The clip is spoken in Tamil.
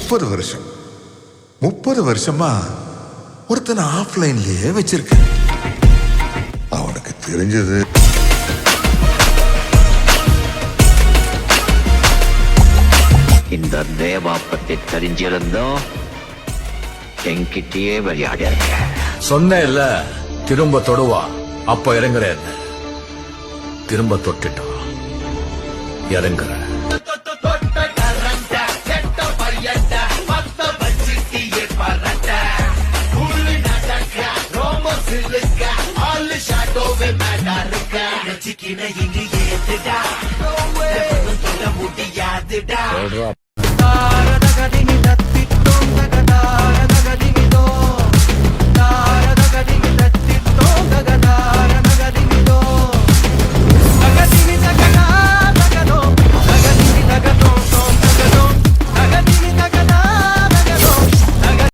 30 வருஷமா ஒருத்தனை ஆஃப்லைன்லயே வச்சிருக்கேன். அவனுக்கு தெரிஞ்சது இந்த தேவா பத்தி தெரிஞ்சிருந்தோம் என்கிட்டயே விளையாட இருக்க. சொன்னேன்ல திரும்ப தொடுவா, அப்ப இறங்குறேன். திரும்ப தொட்டுட்டான், இறங்குற.